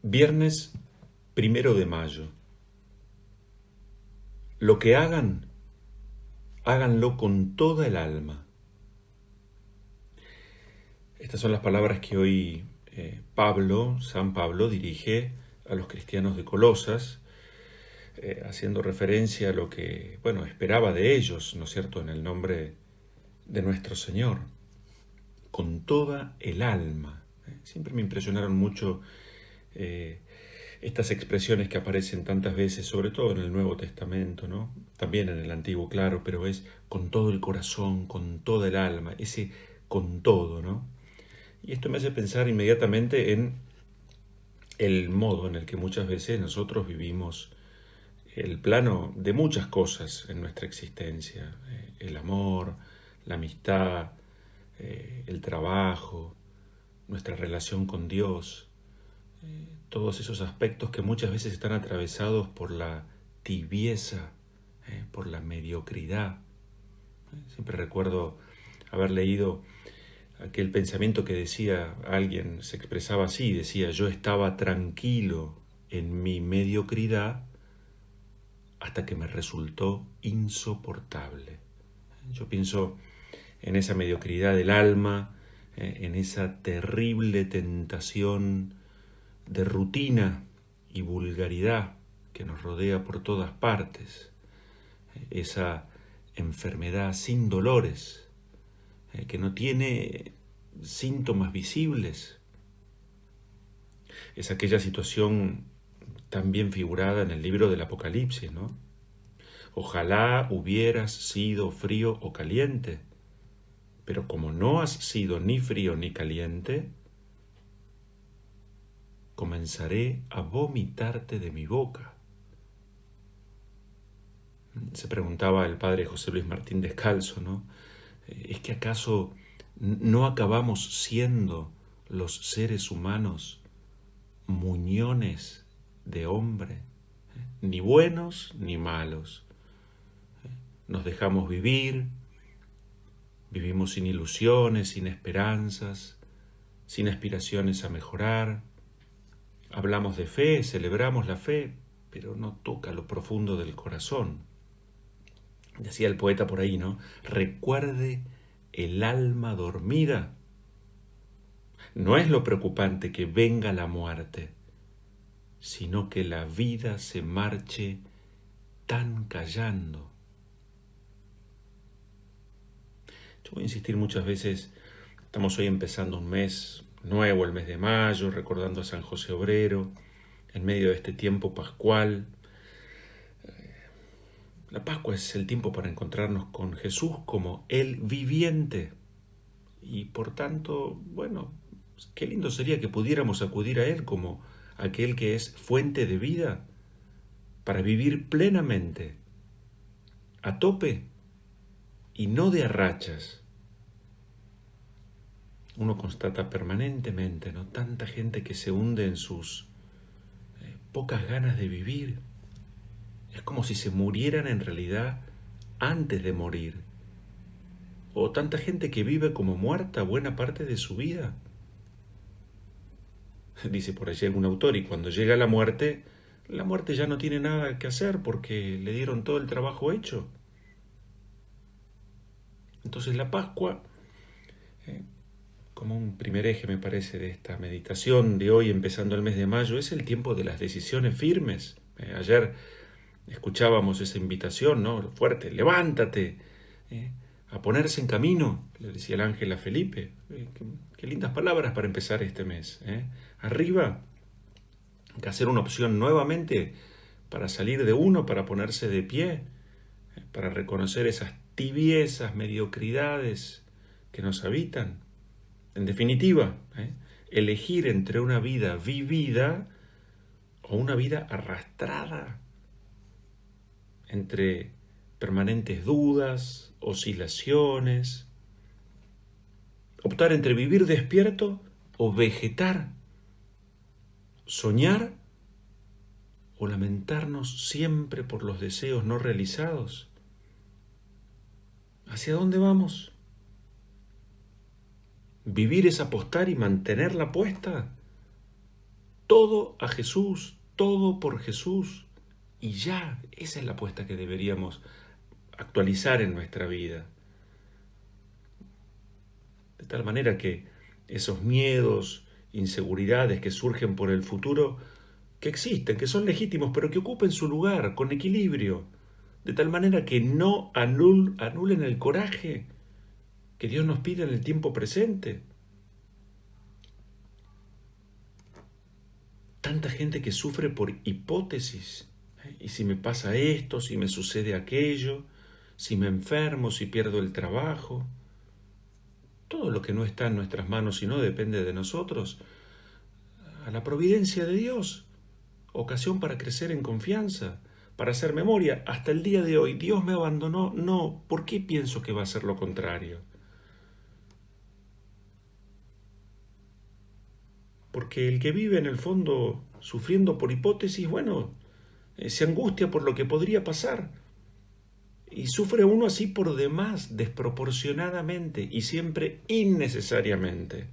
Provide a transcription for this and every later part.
Viernes 1 de mayo. Lo que hagan, háganlo con toda el alma. Estas son las palabras que hoy San Pablo, dirige a los cristianos de Colosas, haciendo referencia a lo que, esperaba de ellos, ¿no es cierto?, en el nombre de nuestro Señor. Con toda el alma. Siempre me impresionaron mucho estas expresiones que aparecen tantas veces, sobre todo en el Nuevo Testamento, ¿no? También en el Antiguo, claro, pero es con todo el corazón, con toda el alma, ese con todo, ¿no? Y esto me hace pensar inmediatamente en el modo en el que muchas veces nosotros vivimos el plano de muchas cosas en nuestra existencia, el amor, la amistad, el trabajo, nuestra relación con Dios, todos esos aspectos que muchas veces están atravesados por la tibieza, por la mediocridad. Siempre recuerdo haber leído aquel pensamiento que decía, alguien se expresaba así, decía: yo estaba tranquilo en mi mediocridad hasta que me resultó insoportable. Yo pienso en esa mediocridad del alma, en esa terrible tentación de rutina y vulgaridad que nos rodea por todas partes, esa enfermedad sin dolores, que no tiene síntomas visibles. Es aquella situación tan bien figurada en el libro del Apocalipsis, ¿no? Ojalá hubieras sido frío o caliente, pero como no has sido ni frío ni caliente, comenzaré a vomitarte de mi boca. Se preguntaba el padre José Luis Martín Descalzo, ¿no? ¿Es que acaso no acabamos siendo los seres humanos muñones de hombre? Ni buenos ni malos. Nos dejamos vivir, vivimos sin ilusiones, sin esperanzas, sin aspiraciones a mejorar. Hablamos de fe, celebramos la fe, pero no toca lo profundo del corazón. Decía el poeta por ahí, ¿no? Recuerde el alma dormida. No es lo preocupante que venga la muerte, sino que la vida se marche tan callando. Yo voy a insistir muchas veces, estamos hoy empezando un mes nuevo, el mes de mayo, recordando a San José Obrero, en medio de este tiempo pascual. La Pascua es el tiempo para encontrarnos con Jesús como el viviente. Y por tanto, qué lindo sería que pudiéramos acudir a Él como aquel que es fuente de vida para vivir plenamente, a tope y no de a rachas. Uno constata permanentemente, ¿no?, tanta gente que se hunde en sus pocas ganas de vivir. Es como si se murieran en realidad antes de morir. O tanta gente que vive como muerta buena parte de su vida. Dice por allí algún autor, y cuando llega la muerte ya no tiene nada que hacer porque le dieron todo el trabajo hecho. Entonces la Pascua, como un primer eje me parece de esta meditación de hoy, empezando el mes de mayo, es el tiempo de las decisiones firmes. Ayer escuchábamos esa invitación, ¿no?, fuerte: levántate, a ponerse en camino, le decía el ángel a Felipe. Qué lindas palabras para empezar este mes. Arriba, hay que hacer una opción nuevamente para salir de uno, para ponerse de pie, para reconocer esas tibiezas, mediocridades que nos habitan. En definitiva, elegir entre una vida vivida o una vida arrastrada entre permanentes dudas, oscilaciones. Optar entre vivir despierto o vegetar. Soñar o lamentarnos siempre por los deseos no realizados. ¿Hacia dónde vamos? ¿Vivir es apostar y mantenerla puesta? todo a Jesús, todo por Jesús. Y ya, esa es la apuesta que deberíamos actualizar en nuestra vida. De tal manera que esos miedos, inseguridades que surgen por el futuro, que existen, que son legítimos, pero que ocupen su lugar con equilibrio, de tal manera que no anulen el coraje que Dios nos pide en el tiempo presente. Tanta gente que sufre por hipótesis. ¿Y si me pasa esto, si me sucede aquello, si me enfermo, si pierdo el trabajo? Todo lo que no está en nuestras manos y no depende de nosotros, a la providencia de Dios, ocasión para crecer en confianza, para hacer memoria. Hasta el día de hoy, ¿Dios me abandonó? No. ¿Por qué pienso que va a ser lo contrario? Porque el que vive en el fondo sufriendo por hipótesis, bueno, se angustia por lo que podría pasar. Y sufre uno así por demás, desproporcionadamente y siempre innecesariamente.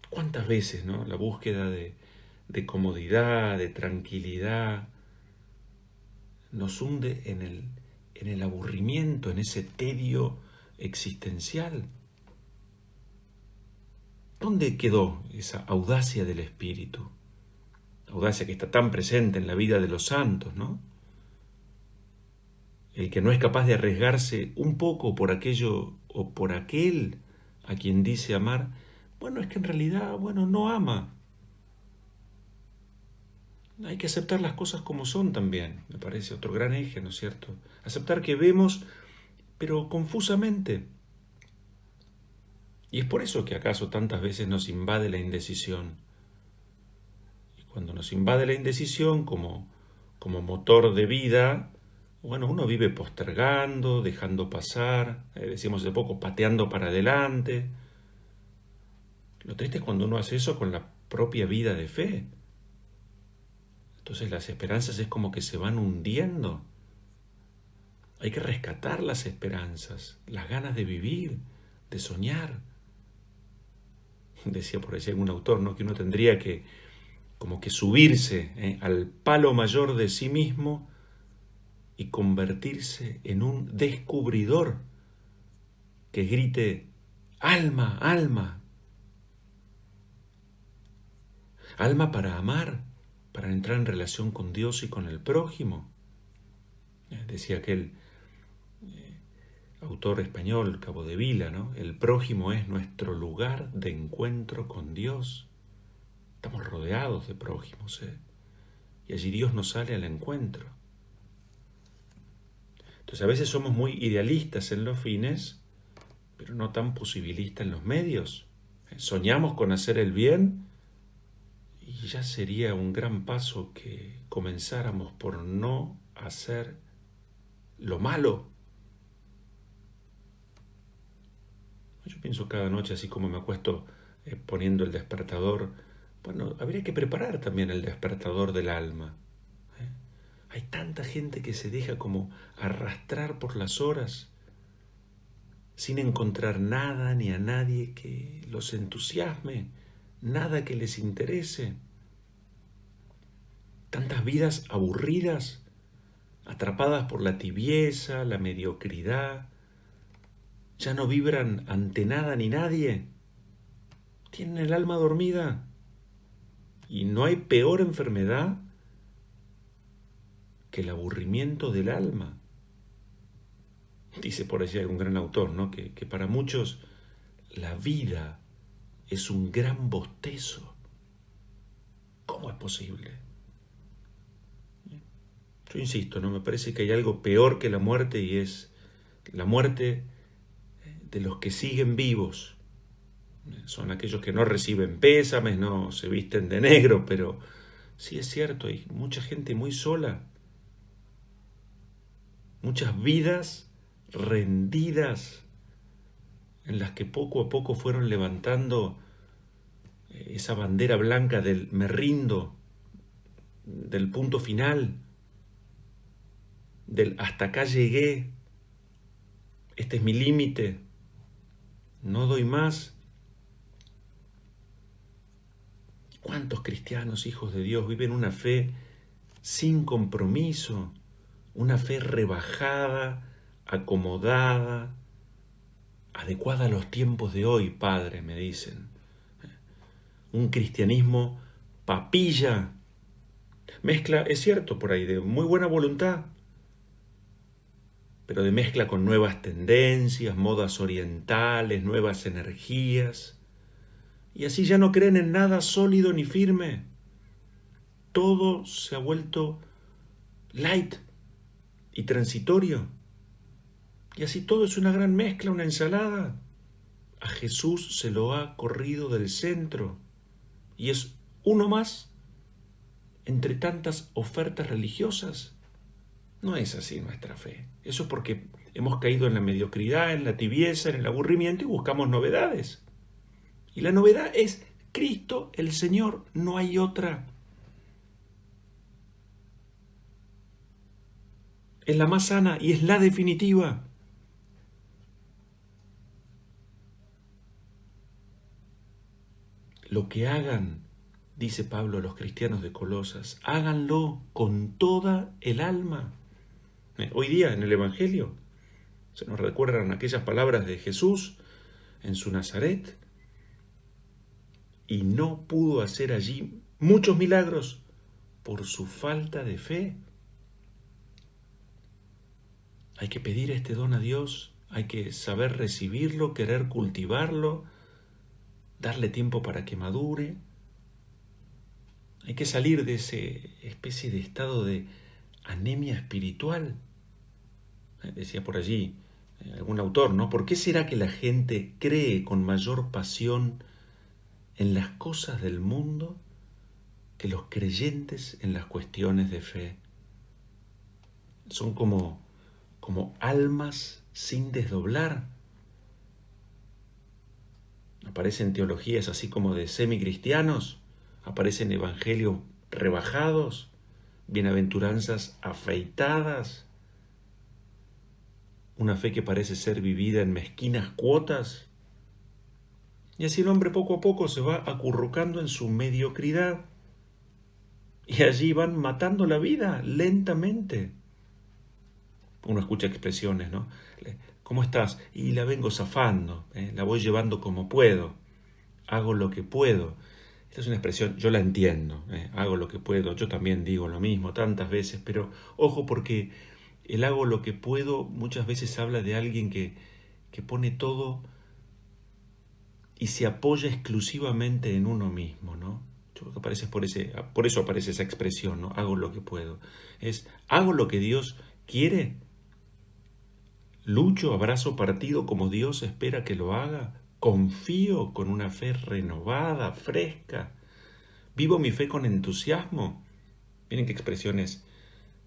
¿Cuántas veces, no? La búsqueda de comodidad, de tranquilidad, nos hunde en el aburrimiento, en ese tedio existencial. ¿Dónde quedó esa audacia del espíritu? Audacia que está tan presente en la vida de los santos, ¿no? El que no es capaz de arriesgarse un poco por aquello o por aquel a quien dice amar, bueno, es que en realidad, bueno, no ama. Hay que aceptar las cosas como son también, me parece otro gran eje, ¿no es cierto? Aceptar que vemos, pero confusamente. Y es por eso que acaso tantas veces nos invade la indecisión. Y cuando nos invade la indecisión como motor de vida, bueno, uno vive postergando, dejando pasar, decimos de poco, pateando para adelante. Lo triste es cuando uno hace eso con la propia vida de fe. Entonces las esperanzas es como que se van hundiendo. Hay que rescatar las esperanzas, las ganas de vivir, de soñar. Decía por ahí algún autor, ¿no?, que uno tendría que como que subirse al palo mayor de sí mismo y convertirse en un descubridor que grite: alma, alma, alma para amar, para entrar en relación con Dios y con el prójimo. Decía aquel autor español, Capdevila, ¿no? El prójimo es nuestro lugar de encuentro con Dios. Estamos rodeados de prójimos, y allí Dios nos sale al encuentro. Entonces a veces somos muy idealistas en los fines, pero no tan posibilistas en los medios. Soñamos con hacer el bien y ya sería un gran paso que comenzáramos por no hacer lo malo. Yo pienso cada noche, así como me acuesto poniendo el despertador, bueno, habría que preparar también el despertador del alma. Hay tanta gente que se deja como arrastrar por las horas sin encontrar nada ni a nadie que los entusiasme, nada que les interese. Tantas vidas aburridas, atrapadas por la tibieza, la mediocridad, ya no vibran ante nada ni nadie. Tienen el alma dormida. Y no hay peor enfermedad que el aburrimiento del alma. Dice por allí algún gran autor, ¿no?, que para muchos la vida es un gran bostezo. ¿Cómo es posible? Yo insisto, ¿no? Me parece que hay algo peor que la muerte, y es la muerte de los que siguen vivos. Son aquellos que no reciben pésames, no se visten de negro, pero sí es cierto, hay mucha gente muy sola, muchas vidas rendidas en las que poco a poco fueron levantando esa bandera blanca del me rindo, del punto final, del hasta acá llegué, este es mi límite, no doy más. ¿Cuántos cristianos, hijos de Dios, viven una fe sin compromiso, una fe rebajada, acomodada, adecuada a los tiempos de hoy, Padre, me dicen? Un cristianismo papilla, mezcla, es cierto, por ahí, de muy buena voluntad, pero de mezcla con nuevas tendencias, modas orientales, nuevas energías, y así ya no creen en nada sólido ni firme. Todo se ha vuelto light y transitorio, y así todo es una gran mezcla, una ensalada. A Jesús se lo ha corrido del centro, y es uno más entre tantas ofertas religiosas. No es así nuestra fe. Eso es porque hemos caído en la mediocridad, en la tibieza, en el aburrimiento y buscamos novedades. Y la novedad es Cristo el Señor, no hay otra. Es la más sana y es la definitiva. Lo que hagan, dice Pablo a los cristianos de Colosas, háganlo con toda el alma. Hoy día en el Evangelio se nos recuerdan aquellas palabras de Jesús en su Nazaret, y no pudo hacer allí muchos milagros por su falta de fe. Hay que pedir este don a Dios, hay que saber recibirlo, querer cultivarlo, darle tiempo para que madure. Hay que salir de ese especie de estado de anemia espiritual. Decía por allí algún autor, ¿no? ¿Por qué será que la gente cree con mayor pasión en las cosas del mundo que los creyentes en las cuestiones de fe? Son como almas sin desdoblar. Aparecen teologías así como de semicristianos, aparecen evangelios rebajados, bienaventuranzas afeitadas, una fe que parece ser vivida en mezquinas cuotas. Y así el hombre poco a poco se va acurrucando en su mediocridad. Y allí van matando la vida lentamente. Uno escucha expresiones, ¿no? ¿Cómo estás? Y la vengo zafando, la voy llevando como puedo. Hago lo que puedo. Esta es una expresión, yo la entiendo. Hago lo que puedo. Yo también digo lo mismo tantas veces, pero ojo, porque el hago lo que puedo muchas veces habla de alguien que pone todo y se apoya exclusivamente en uno mismo, ¿no? Yo creo que aparece por eso aparece esa expresión, ¿no? Hago lo que puedo. Hago lo que Dios quiere. Lucho, abrazo partido como Dios espera que lo haga. Confío con una fe renovada, fresca. Vivo mi fe con entusiasmo. Miren qué expresiones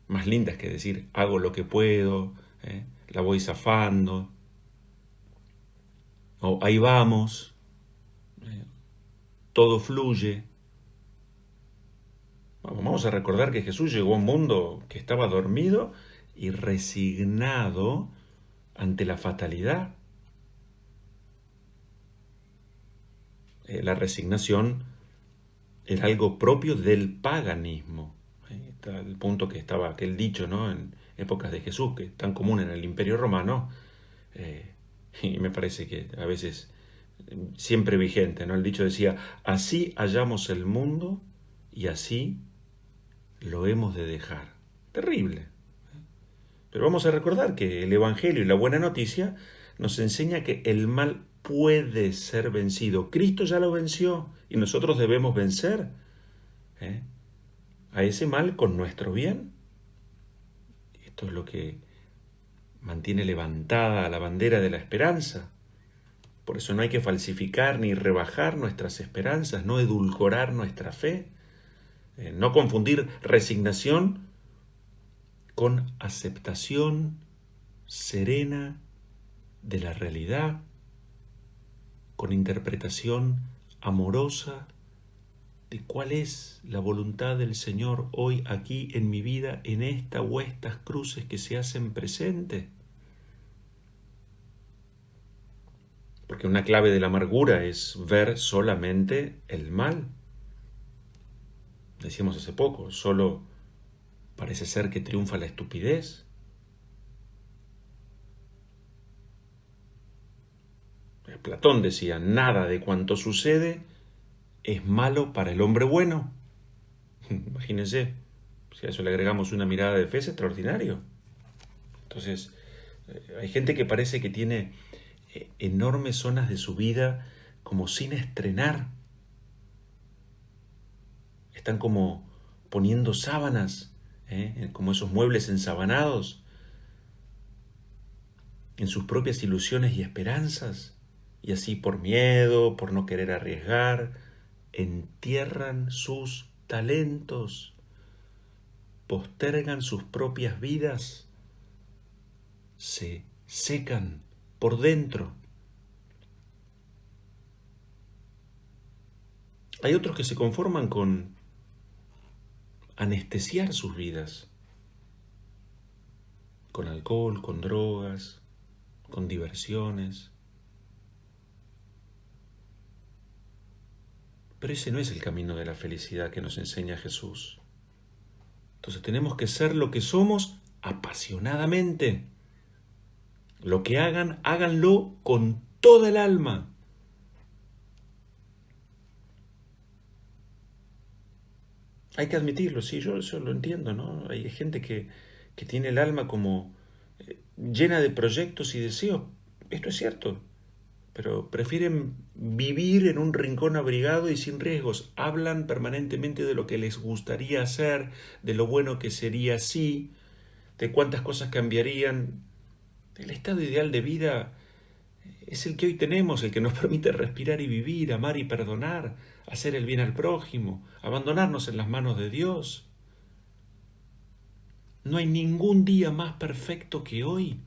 más lindas que decir hago lo que puedo, la voy zafando. O ahí vamos, todo fluye. Vamos a recordar que Jesús llegó a un mundo que estaba dormido y resignado ante la fatalidad. La resignación era algo propio del paganismo. Está el punto que estaba aquel dicho, ¿no? En épocas de Jesús, que es tan común en el Imperio Romano, y me parece que a veces siempre vigente, ¿no? El dicho decía, así hallamos el mundo y así lo hemos de dejar. Terrible. Pero vamos a recordar que el Evangelio y la buena noticia nos enseña que el mal puede ser vencido. Cristo ya lo venció y nosotros debemos vencer a ese mal con nuestro bien. Esto es lo que mantiene levantada la bandera de la esperanza. Por eso no hay que falsificar ni rebajar nuestras esperanzas, no edulcorar nuestra fe, no confundir resignación con aceptación serena de la realidad, con interpretación amorosa de cuál es la voluntad del Señor hoy aquí en mi vida, en esta o estas cruces que se hacen presentes. Porque una clave de la amargura es ver solamente el mal. Decíamos hace poco, solo parece ser que triunfa la estupidez. Platón decía, nada de cuanto sucede es malo para el hombre bueno. Imagínense, si a eso le agregamos una mirada de fe, es extraordinario. Entonces, hay gente que parece que tiene enormes zonas de su vida como sin estrenar. Están como poniendo sábanas, como esos muebles ensabanados, en sus propias ilusiones y esperanzas. Y así por miedo, por no querer arriesgar, entierran sus talentos, postergan sus propias vidas, se secan por dentro. Hay otros que se conforman con anestesiar sus vidas, con alcohol, con drogas, con diversiones. Pero ese no es el camino de la felicidad que nos enseña Jesús. Entonces tenemos que ser lo que somos apasionadamente. Lo que hagan, háganlo con toda el alma. Hay que admitirlo, sí, yo eso lo entiendo, ¿no? Hay gente que tiene el alma como llena de proyectos y deseos. Esto es cierto. Pero prefieren vivir en un rincón abrigado y sin riesgos. Hablan permanentemente de lo que les gustaría hacer, de lo bueno que sería así, de cuántas cosas cambiarían. El estado ideal de vida es el que hoy tenemos, el que nos permite respirar y vivir, amar y perdonar, hacer el bien al prójimo, abandonarnos en las manos de Dios. No hay ningún día más perfecto que hoy.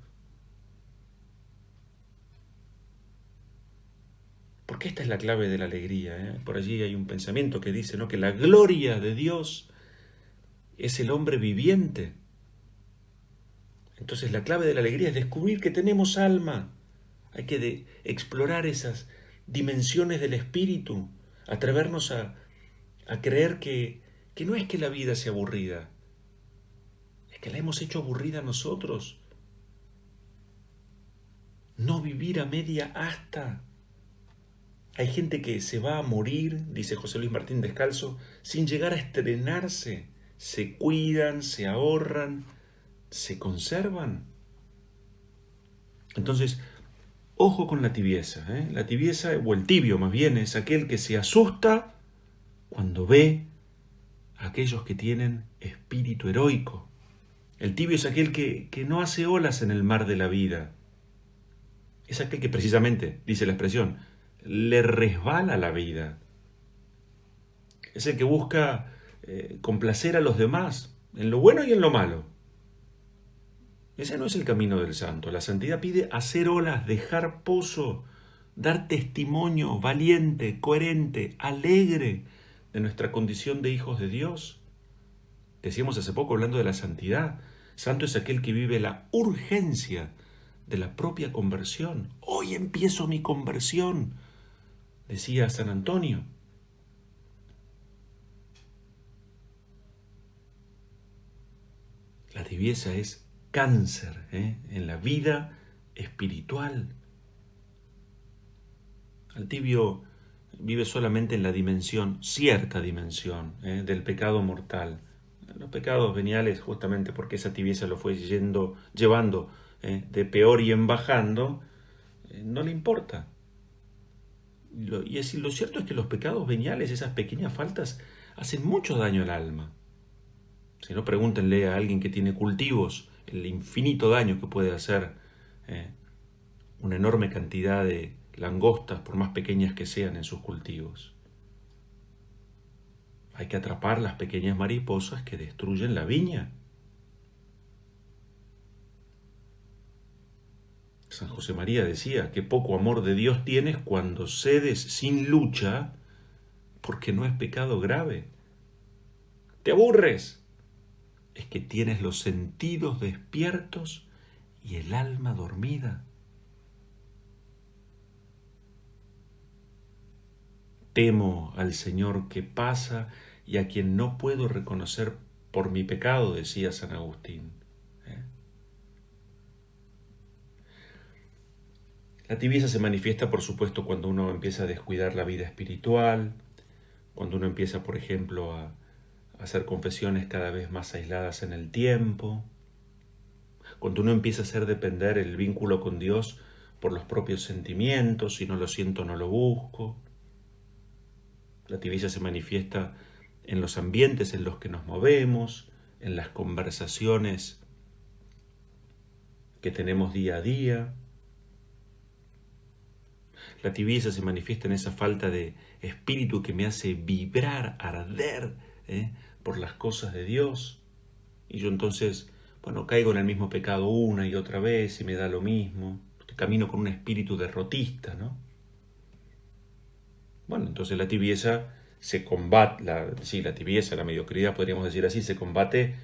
Porque esta es la clave de la alegría. Por allí hay un pensamiento que dice, ¿no?, que la gloria de Dios es el hombre viviente. Entonces la clave de la alegría es descubrir que tenemos alma. Hay que explorar esas dimensiones del espíritu, atrevernos a creer que no es que la vida sea aburrida, es que la hemos hecho aburrida nosotros. No vivir a media asta. Hay gente que se va a morir, dice José Luis Martín Descalzo, sin llegar a estrenarse. Se cuidan, se ahorran, se conservan. Entonces, ojo con la tibieza. La tibieza, o el tibio más bien, es aquel que se asusta cuando ve a aquellos que tienen espíritu heroico. El tibio es aquel que no hace olas en el mar de la vida. Es aquel que precisamente, dice la expresión, le resbala la vida. Es el que busca complacer a los demás, en lo bueno y en lo malo. Ese no es el camino del santo. La santidad pide hacer olas, dejar pozo, dar testimonio valiente, coherente, alegre de nuestra condición de hijos de Dios. Decíamos hace poco hablando de la santidad. Santo es aquel que vive la urgencia de la propia conversión. Hoy empiezo mi conversión, decía San Antonio. La tibieza es cáncer en la vida espiritual. El tibio vive solamente en la dimensión, cierta dimensión, del pecado mortal. Los pecados veniales, justamente porque esa tibieza lo fue llevando de peor y en bajando, no le importa. Lo cierto es que los pecados veniales, esas pequeñas faltas, hacen mucho daño al alma. Si no, pregúntenle a alguien que tiene cultivos el infinito daño que puede hacer una enorme cantidad de langostas, por más pequeñas que sean, en sus cultivos. Hay que atrapar las pequeñas mariposas que destruyen la viña. San José María decía, qué poco amor de Dios tienes cuando cedes sin lucha, porque no es pecado grave. ¿Te aburres? Es que tienes los sentidos despiertos y el alma dormida. Temo al Señor que pasa y a quien no puedo reconocer por mi pecado, decía San Agustín. La tibieza se manifiesta, por supuesto, cuando uno empieza a descuidar la vida espiritual, cuando uno empieza, por ejemplo, a hacer confesiones cada vez más aisladas en el tiempo, cuando uno empieza a hacer depender el vínculo con Dios por los propios sentimientos, si no lo siento no lo busco. La tibieza se manifiesta en los ambientes en los que nos movemos, en las conversaciones que tenemos día a día. La tibieza se manifiesta en esa falta de espíritu que me hace vibrar, arder por las cosas de Dios. Y yo entonces, caigo en el mismo pecado una y otra vez y me da lo mismo. Camino con un espíritu derrotista, ¿no? Entonces la tibieza se combate, la tibieza, la mediocridad, podríamos decir así, se combate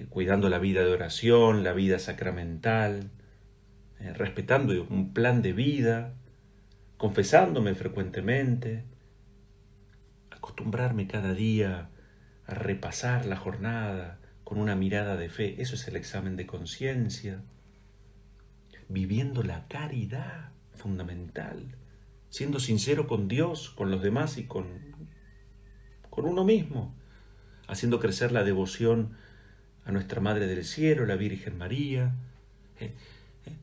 cuidando la vida de oración, la vida sacramental, respetando un plan de vida, confesándome frecuentemente, acostumbrarme cada día a repasar la jornada con una mirada de fe. Eso es el examen de conciencia. Viviendo la caridad fundamental, siendo sincero con Dios, con los demás y con uno mismo, haciendo crecer la devoción a nuestra Madre del Cielo, la Virgen María,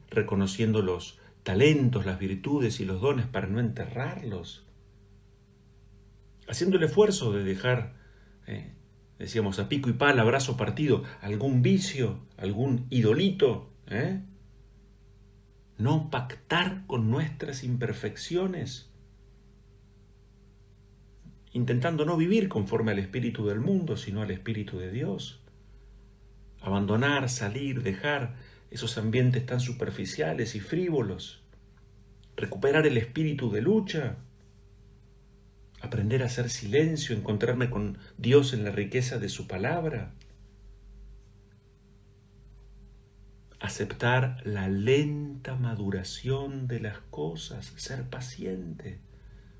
reconociendo los talentos, las virtudes y los dones para no enterrarlos, haciendo el esfuerzo de dejar, decíamos, a pico y pala, brazo partido, algún vicio, algún idolito, no pactar con nuestras imperfecciones, intentando no vivir conforme al espíritu del mundo, sino al espíritu de Dios. Abandonar, salir, dejar esos ambientes tan superficiales y frívolos, recuperar el espíritu de lucha, aprender a hacer silencio, encontrarme con Dios en la riqueza de su palabra, aceptar la lenta maduración de las cosas, ser paciente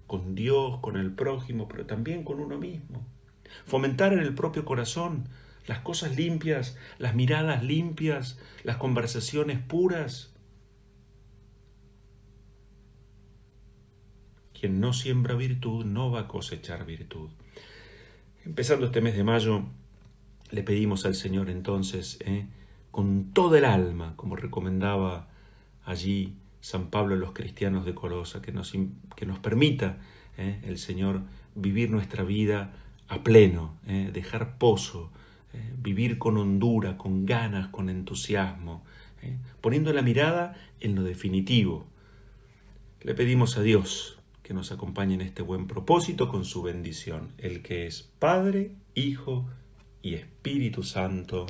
con Dios, con el prójimo, pero también con uno mismo, fomentar en el propio corazón las cosas limpias, las miradas limpias, las conversaciones puras. Quien no siembra virtud no va a cosechar virtud. Empezando este mes de mayo, le pedimos al Señor entonces, con toda el alma, como recomendaba allí San Pablo a los cristianos de Colosa, que nos permita el Señor vivir nuestra vida a pleno, dejar pozo, vivir con hondura, con ganas, con entusiasmo, poniendo la mirada en lo definitivo. Le pedimos a Dios que nos acompañe en este buen propósito con su bendición, el que es Padre, Hijo y Espíritu Santo.